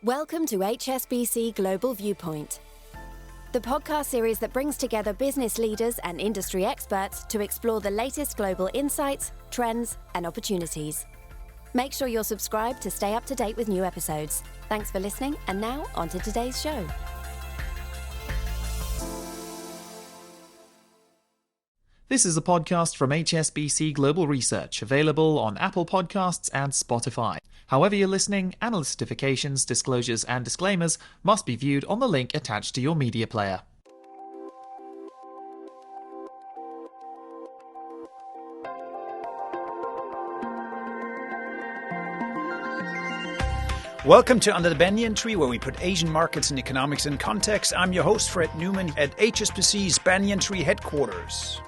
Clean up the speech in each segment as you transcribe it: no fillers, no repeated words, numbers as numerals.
Welcome to HSBC Global Viewpoint, the podcast series that brings together business leaders and industry experts to explore the latest global insights, trends, and opportunities. Make sure you're subscribed to stay up to date with new episodes. Thanks for listening, and now on to today's show. This is a podcast from HSBC Global Research, available on Apple Podcasts and Spotify. However you're listening, analyst certifications, disclosures, and disclaimers must be viewed on the link attached to your media player. Welcome to Under the Banyan Tree, where we put Asian markets and economics in context. I'm your host, Fred Neumann, at HSBC's Banyan Tree headquarters.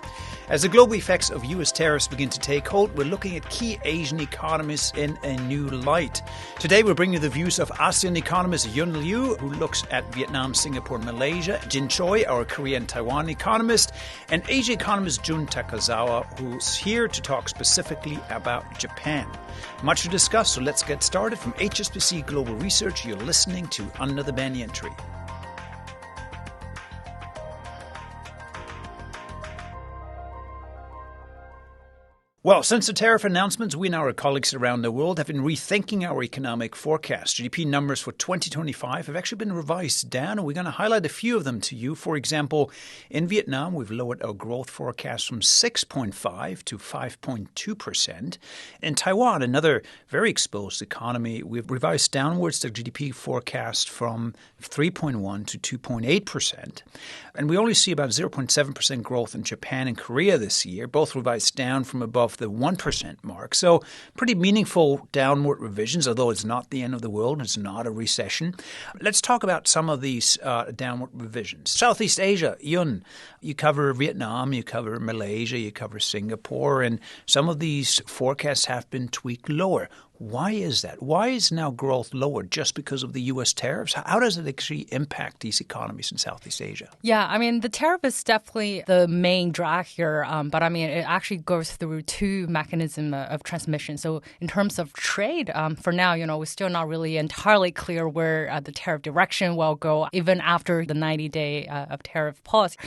As the global effects of U.S. tariffs begin to take hold, we're looking at key Asian economies in a new light. Today, we'll bring you the views of ASEAN economist Yun Liu, who looks at Vietnam, Singapore, and Malaysia, Choi, our Korea and Taiwan economist, and Asia economist Jun Takazawa, who's here to talk specifically about Japan. Much to discuss, so let's get started. From HSBC Global Research, you're listening to Under the Banyan Tree. Well, since the tariff announcements, we and our colleagues around the world have been rethinking our economic forecast. GDP numbers for 2025 have actually been revised down, and we're going to highlight a few of them to you. For example, in Vietnam, we've lowered our growth forecast from 6.5 to 5.2%. In Taiwan, another very exposed economy, we've revised downwards the GDP forecast from 3.1 to 2.8%. And we only see about 0.7% growth in Japan and Korea this year, both revised down from above the 1% mark. So pretty meaningful downward revisions, although it's not the end of the world. It's not a recession. Let's talk about some of these downward revisions. Southeast Asia, Yun, you cover Vietnam, you cover Malaysia, you cover Singapore, and some of these forecasts have been tweaked lower. Why is that? Why is now growth lower just because of the U.S. tariffs? How does it actually impact these economies in Southeast Asia? Yeah, I mean, the tariff is definitely the main drag here. But I mean, it actually goes through two mechanisms of transmission. So in terms of trade, for now, we're still not really entirely clear where the tariff direction will go, even after the 90-day of tariff pause.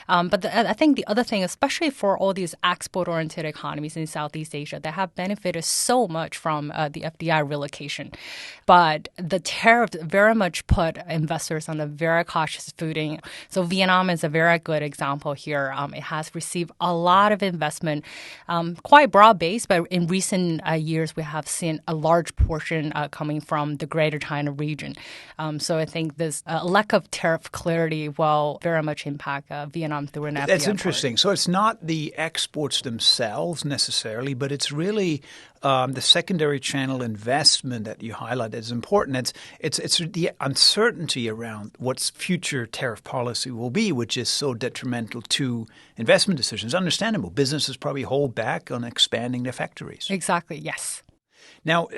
But I think the other thing, especially for all these export-oriented economies in Southeast Asia, that have benefited so much from the FDI relocation. But the tariff very much put investors on a very cautious footing. So Vietnam is a very good example here. It has received a lot of investment, quite broad-based, but in recent years, we have seen a large portion coming from the Greater China region. So I think this lack of tariff clarity will very much impact Vietnam through an FDI. That's interesting. So it's not the exports themselves necessarily, but it's really the secondary channel investment that you highlight is important. It's the uncertainty around what future tariff policy will be, which is so detrimental to investment decisions. Understandable. Businesses probably hold back on expanding their factories. Exactly, yes. Now,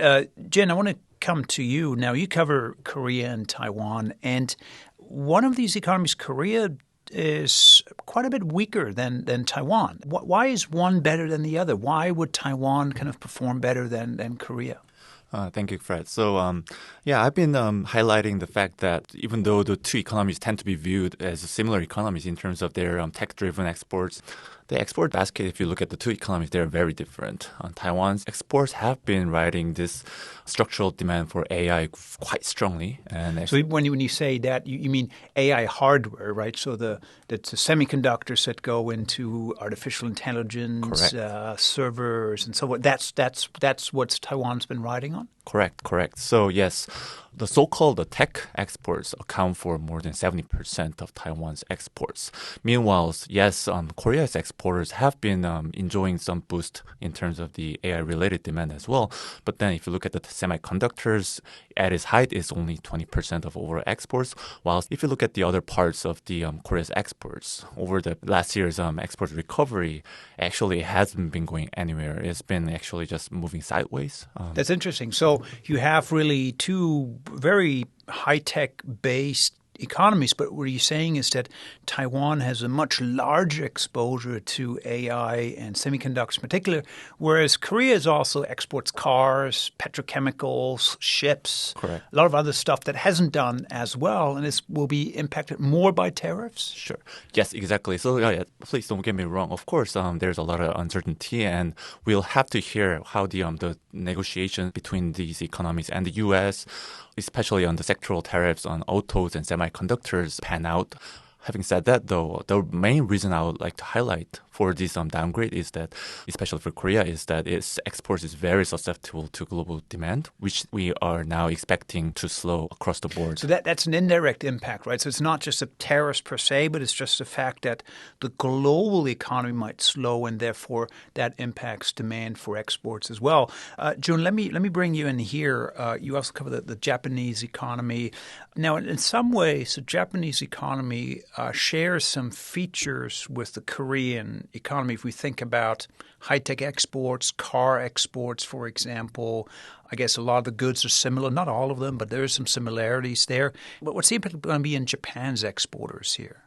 Jen, I want to come to you. Now, you cover Korea and Taiwan, and one of these economies, Korea, is quite a bit weaker than Taiwan. Why is one better than the other? Why would Taiwan kind of perform better than Korea? Thank you, Fred. So, I've been highlighting the fact that even though the two economies tend to be viewed as similar economies in terms of their tech-driven exports, the export basket, if you look at the two economies, they're very different. Taiwan's exports have been riding this structural demand for AI quite strongly. And so when you say that, you mean AI hardware, right? So the semiconductors that go into artificial intelligence, servers, and so on. That's what Taiwan's been riding on? Correct. So yes, the so-called tech exports account for more than 70% of Taiwan's exports. Meanwhile, yes, Korea's exporters have been enjoying some boost in terms of the AI-related demand as well. But then if you look at the semiconductors, at its height, it's only 20% of overall exports. Whilst if you look at the other parts of the Korea's exports, over the last year's export recovery, actually hasn't been going anywhere. It's been actually just moving sideways. That's interesting. So you have really two very high-tech based economies. But what you're saying is that Taiwan has a much larger exposure to AI and semiconductors in particular, whereas Korea also exports cars, petrochemicals, ships, Correct. a lot of other stuff that hasn't done as well, and this will be impacted more by tariffs? Sure. Yes, exactly. So please don't get me wrong. Of course, there's a lot of uncertainty, and we'll have to hear how the negotiation between these economies and the U.S., especially on the sectoral tariffs on autos and semiconductors, pan out. Having said that, though, the main reason I would like to highlight for this downgrade is that, especially for Korea, is that its exports is very susceptible to global demand, which we are now expecting to slow across the board. So that's an indirect impact, right? So it's not just a tariffs per se, but it's just the fact that the global economy might slow, and therefore that impacts demand for exports as well. Jun, let me bring you in here. You also cover the Japanese economy. Now, in some ways, the Japanese economy shares some features with the Korean economy. If we think about high-tech exports, car exports, for example, I guess a lot of the goods are similar. Not all of them, but there are some similarities there. But what's the impact going to be in Japan's exporters here?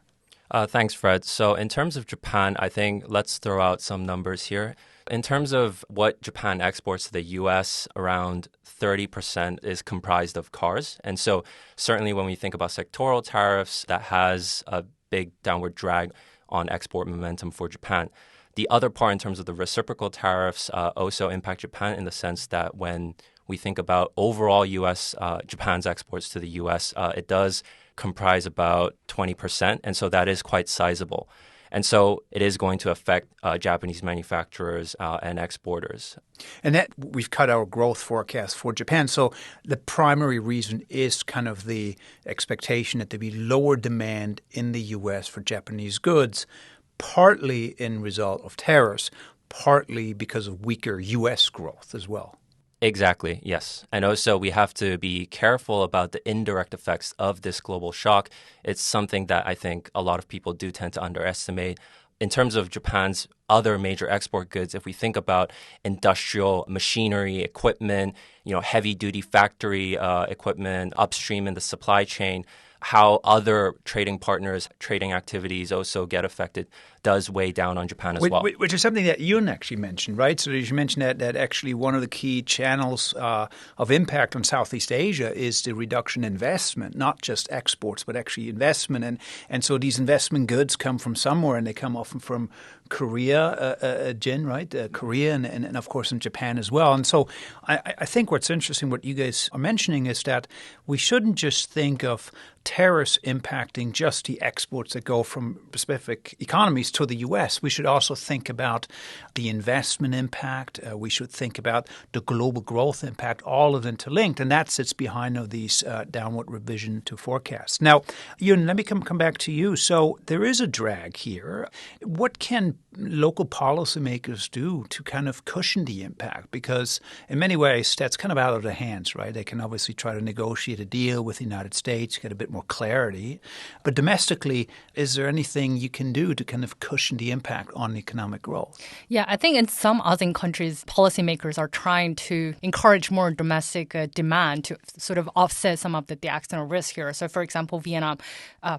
Thanks, Fred. So in terms of Japan, I think let's throw out some numbers here. In terms of what Japan exports to the U.S., around 30% is comprised of cars. And so certainly when we think about sectoral tariffs, that has a big downward drag on export momentum for Japan. The other part in terms of the reciprocal tariffs also impact Japan in the sense that when we think about overall Japan's exports to the U.S., it does comprise about 20%. And so that is quite sizable. And so it is going to affect Japanese manufacturers and exporters. And that we've cut our growth forecast for Japan. So the primary reason is kind of the expectation that there be lower demand in the U.S. for Japanese goods, partly in result of tariffs, partly because of weaker U.S. growth as well. Exactly, yes. And also we have to be careful about the indirect effects of this global shock. It's something that I think a lot of people do tend to underestimate. In terms of Japan's other major export goods, if we think about industrial machinery, equipment, heavy-duty factory equipment, upstream in the supply chain, how other trading partners' trading activities also get affected does weigh down on Japan as well. Which is something that Yun actually mentioned, right? So you mentioned that actually one of the key channels of impact on Southeast Asia is the reduction in investment, not just exports, but actually investment. And so these investment goods come from somewhere, and they come often from Korea, Jin, right? Korea and of course in Japan as well. And so I think what's interesting, what you guys are mentioning, is that we shouldn't just think of tariffs impacting just the exports that go from specific economies to the U.S. We should also think about the investment impact. We should think about the global growth impact, all of them interlinked. And that sits behind of these downward revision to forecasts. Now, Yun, let me come back to you. So there is a drag here. What can local policymakers do to kind of cushion the impact? Because in many ways, that's kind of out of their hands, right? They can obviously try to negotiate a deal with the United States, get a bit more clarity. But domestically, is there anything you can do to kind of cushion the impact on economic growth? Yeah, I think in some ASEAN countries, policymakers are trying to encourage more domestic demand to sort of offset some of the external risk here. So, for example, Vietnam,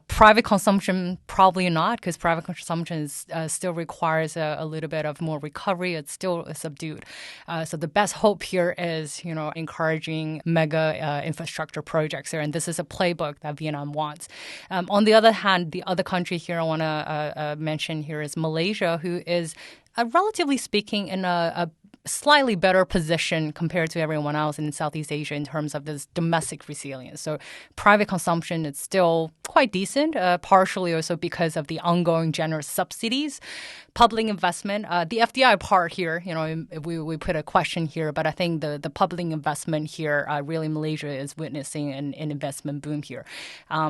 private consumption, probably not, because private consumption still requires a little bit of more recovery. It's still subdued. So the best hope here is, encouraging mega infrastructure projects here. And this is a playbook that Vietnam wants. On the other hand, the other country here I want to mention here is Malaysia, who is, relatively speaking, in a slightly better position compared to everyone else in Southeast Asia in terms of this domestic resilience. So private consumption is still quite decent, partially also because of the ongoing generous subsidies. Public investment, the FDI part here, we put a question here, but I think the public investment here, really Malaysia is witnessing an investment boom here.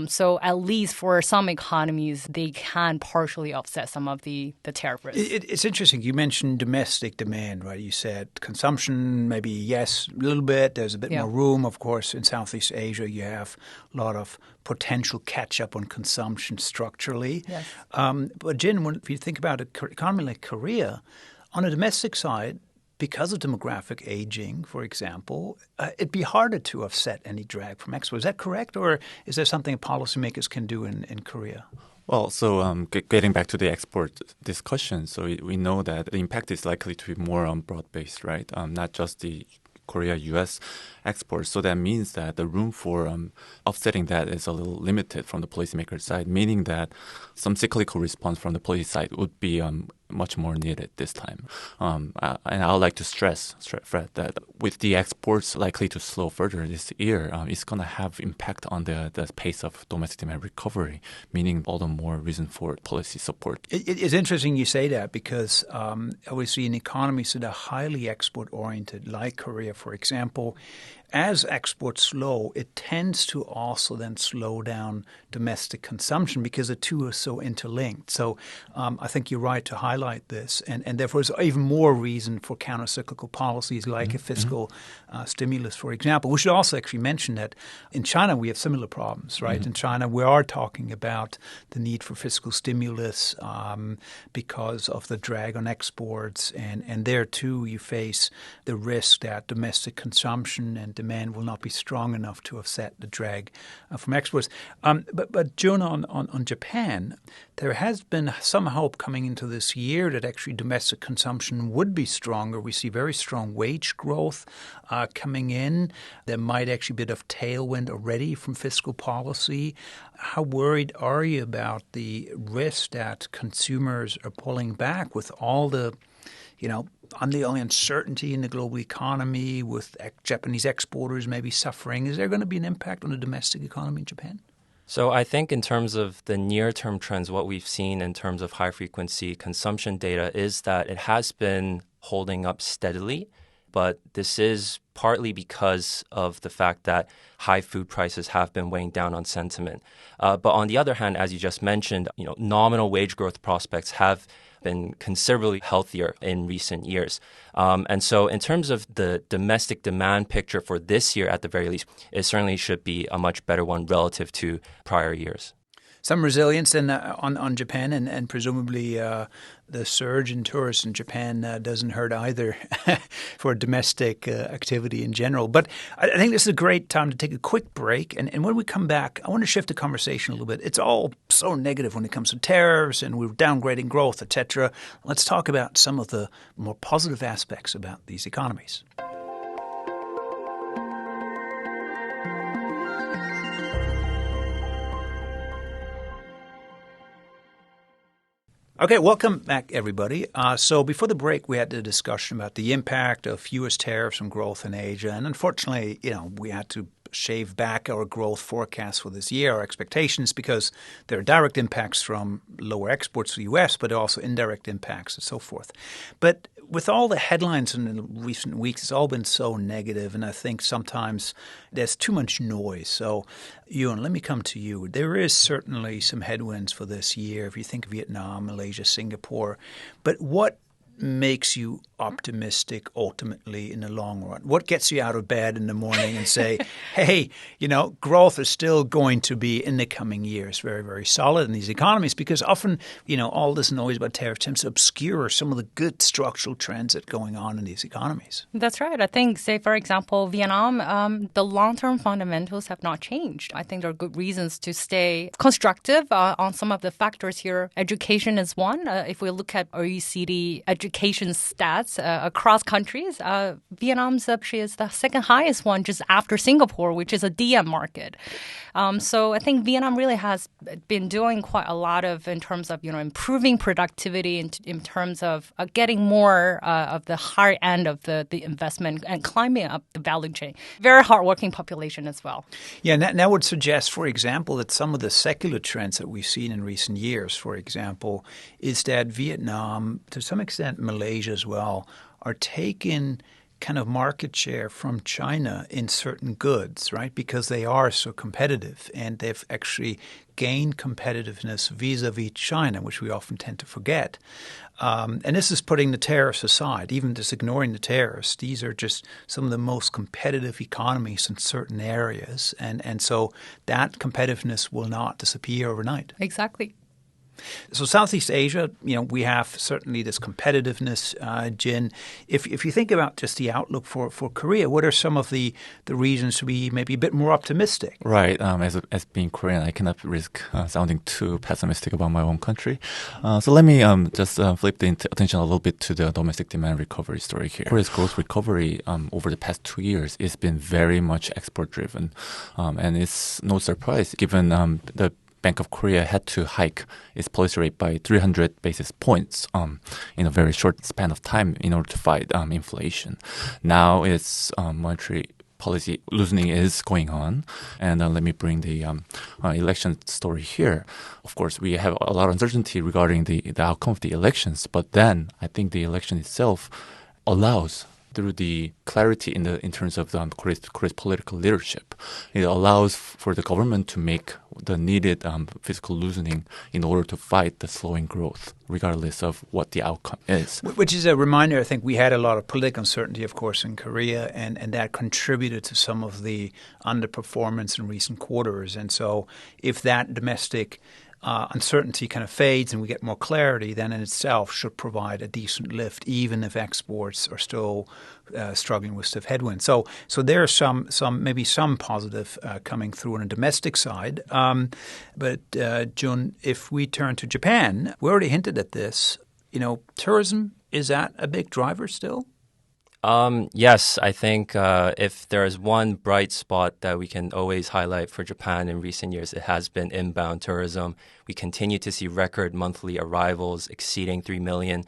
So at least for some economies, they can partially offset some of the tariff risk. It's interesting. You mentioned domestic demand, right? You said consumption, maybe yes, a little bit. There's a bit more room. Of course, in Southeast Asia, you have a lot of potential catch-up on consumption structurally. Yes. But Jin, if you think about an economy like Korea, on the domestic side, because of demographic aging, for example, it'd be harder to offset any drag from exports. Is that correct? Or is there something policymakers can do in Korea? Well, so getting back to the export discussion, so we know that the impact is likely to be more broad-based, right? Not just the Korea-U.S. exports. So that means that the room for offsetting that is a little limited from the policymaker side, meaning that some cyclical response from the policy side would be much more needed this time. And I would like to stress, Fred, that with the exports likely to slow further this year, it's going to have impact on the pace of domestic demand recovery, meaning all the more reason for policy support. It's interesting you say that because obviously in economies that are highly export-oriented, like Korea, for example, as exports slow, it tends to also then slow down domestic consumption because the two are so interlinked. So I think you're right to highlight this. And therefore, there's even more reason for countercyclical policies like a fiscal stimulus, for example. We should also actually mention that in China, we have similar problems, right? In China, we are talking about the need for fiscal stimulus because of the drag on exports. And there, too, you face the risk that domestic consumption and demand will not be strong enough to offset the drag from exports. But Jun, on Japan, there has been some hope coming into this year that actually domestic consumption would be stronger. We see very strong wage growth coming in. There might actually be a bit of tailwind already from fiscal policy. How worried are you about the risk that consumers are pulling back with all the ongoing uncertainty in the global economy, with Japanese exporters maybe suffering? Is there going to be an impact on the domestic economy in Japan? So I think in terms of the near-term trends, what we've seen in terms of high-frequency consumption data is that it has been holding up steadily, but this is partly because of the fact that high food prices have been weighing down on sentiment. But on the other hand, as you just mentioned, nominal wage growth prospects have been considerably healthier in recent years. And so in terms of the domestic demand picture for this year, at the very least, it certainly should be a much better one relative to prior years. Some resilience on Japan, and presumably the surge in tourists in Japan doesn't hurt either for domestic activity in general. But I think this is a great time to take a quick break. And when we come back, I want to shift the conversation a little bit. It's all so negative when it comes to tariffs and we're downgrading growth, etc. Let's talk about some of the more positive aspects about these economies. Okay, welcome back, everybody. So before the break, we had the discussion about the impact of U.S. tariffs on growth in Asia. And unfortunately, we had to shave back our growth forecast for this year, our expectations, because there are direct impacts from lower exports to the U.S., but also indirect impacts and so forth. But with all the headlines in the recent weeks, it's all been so negative, and I think sometimes there's too much noise. So, Yun, let me come to you. There is certainly some headwinds for this year if you think of Vietnam, Malaysia, Singapore. But what makes you optimistic ultimately in the long run? What gets you out of bed in the morning and say, hey, growth is still going to be in the coming years very, very solid in these economies? Because often, all this noise about tariffs tends to obscure some of the good structural trends that are going on in these economies. That's right. I think, say, for example, Vietnam, the long-term fundamentals have not changed. I think there are good reasons to stay constructive on some of the factors here. Education is one. If we look at OECD education stats across countries, Vietnam's actually is the second highest one just after Singapore, which is a DM market. So I think Vietnam really has been doing quite a lot in terms of, improving productivity, in terms of getting more of the higher end of the investment and climbing up the value chain. Very hardworking population as well. Yeah, and that would suggest, for example, that some of the secular trends that we've seen in recent years, for example, is that Vietnam, to some extent Malaysia as well, are taking kind of market share from China in certain goods, right? Because they are so competitive, and they've actually gained competitiveness vis-a-vis China, which we often tend to forget. And this is putting the tariffs aside, even just ignoring the tariffs. These are just some of the most competitive economies in certain areas. And so that competitiveness will not disappear overnight. Exactly. So Southeast Asia, we have certainly this competitiveness, Jin. If you think about just the outlook for Korea, what are some of the reasons to be maybe a bit more optimistic? Right. As being Korean, I cannot risk sounding too pessimistic about my own country. So let me just flip the attention a little bit to the domestic demand recovery story here. Korea's growth recovery over the past 2 years has been very much export-driven. And it's no surprise given the Bank of Korea had to hike its policy rate by 300 basis points in a very short span of time in order to fight inflation. Now its monetary policy loosening is going on. And let me bring the election story here. Of course, we have a lot of uncertainty regarding the outcome of the elections, but then I think the election itself allows, through the clarity in terms of Korea's political leadership, it allows for the government to make the needed fiscal loosening in order to fight the slowing growth, regardless of what the outcome is. Which is a reminder, I think we had a lot of political uncertainty, of course, in Korea, and that contributed to some of the underperformance in recent quarters. And so if that domestic uncertainty kind of fades and we get more clarity, then in itself should provide a decent lift, even if exports are still struggling with stiff headwinds. So there are some positive coming through on a domestic side. But Jun, if we turn to Japan, we already hinted at this. Tourism, is that a big driver still? Yes, I think if there is one bright spot that we can always highlight for Japan in recent years, it has been inbound tourism. We continue to see record monthly arrivals exceeding 3 million.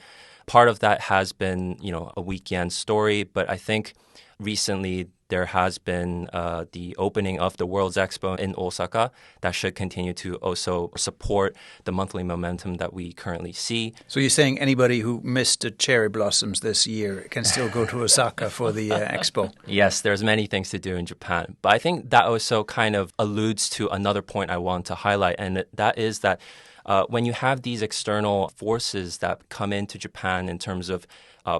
Part of that has been, a weekend story, but I think recently there has been the opening of the World's Expo in Osaka that should continue to also support the monthly momentum that we currently see. So you're saying anybody who missed the cherry blossoms this year can still go to Osaka for the expo? Yes, there's many things to do in Japan. But I think that also kind of alludes to another point I want to highlight, and that is that when you have these external forces that come into Japan in terms of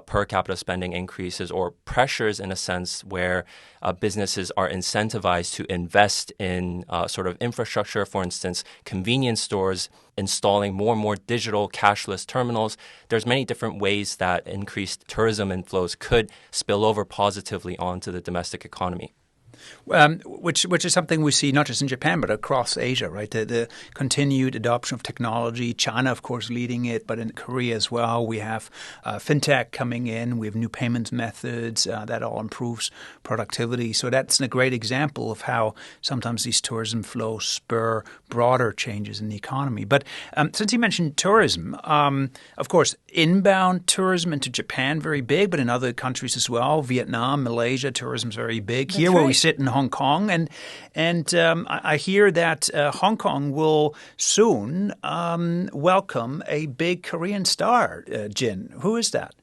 per capita spending increases or pressures in a sense where businesses are incentivized to invest in sort of infrastructure, for instance, convenience stores, installing more and more digital cashless terminals. There's many different ways that increased tourism inflows could spill over positively onto the domestic economy. Which is something we see not just in Japan but across Asia, right? The continued adoption of technology, China, of course, leading it, but in Korea as well. We have fintech coming in. We have new payment methods that all improves productivity. So that's a great example of how sometimes these tourism flows spur broader changes in the economy. But since you mentioned tourism, of course, inbound tourism into Japan, very big, but in other countries as well. Vietnam, Malaysia, tourism is very big. Here where we sit in Hong Kong, and I hear that Hong Kong will soon welcome a big Korean star, Jin. Who is that?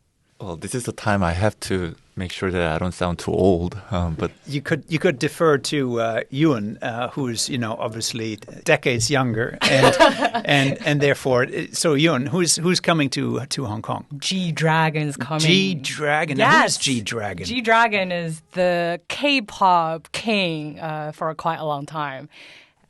Well, this is the time I have to make sure that I don't sound too old. But you could defer to Yun, who is obviously decades younger, and therefore, so Yun, who's coming to Hong Kong? G-Dragon is coming. G-Dragon. Yes. Now, who's G-Dragon? G-Dragon is the K-pop king for quite a long time.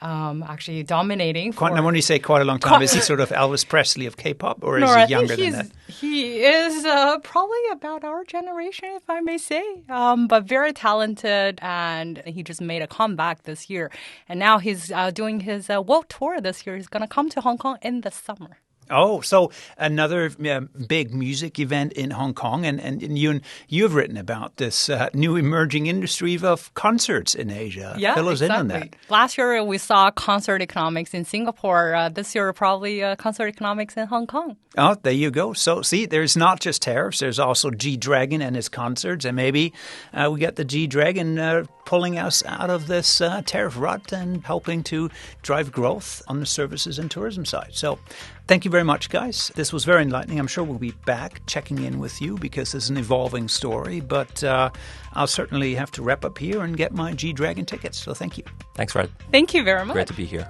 Actually dominating. Now, when you say quite a long time, is he sort of Elvis Presley of K-pop, or is he younger than that? He is probably about our generation, if I may say, but very talented, and he just made a comeback this year. And now he's doing his world tour this year. He's going to come to Hong Kong in the summer. Oh, so another big music event in Hong Kong. And you've written about this new emerging industry of concerts in Asia. Yeah, Fill us exactly. in on that. Last year, we saw concert economics in Singapore. This year, probably concert economics in Hong Kong. Oh, there you go. So, see, there's not just tariffs. There's also G-Dragon and his concerts. And maybe we got the G-Dragon pulling us out of this tariff rut and helping to drive growth on the services and tourism side. So thank you very much, guys. This was very enlightening. I'm sure we'll be back checking in with you because it's an evolving story. But I'll certainly have to wrap up here and get my G-Dragon tickets. So thank you. Thanks, Fred. Thank you very much. Great to be here.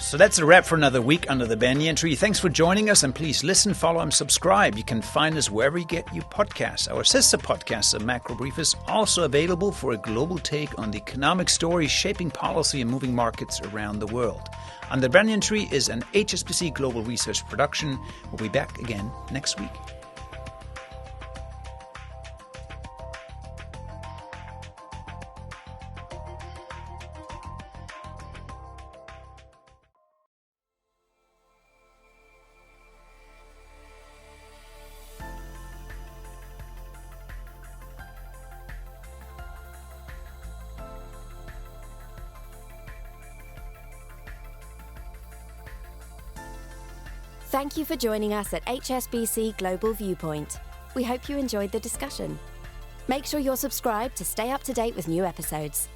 So that's a wrap for another week under the Banyan Tree. Thanks for joining us, and please listen, follow, and subscribe. You can find us wherever you get your podcasts. Our sister podcast, The Macro Brief, is also available for a global take on the economic stories shaping policy and moving markets around the world. Under the Banyan Tree is an HSBC Global Research production. We'll be back again next week. Thank you for joining us at HSBC Global Viewpoint. We hope you enjoyed the discussion. Make sure you're subscribed to stay up to date with new episodes.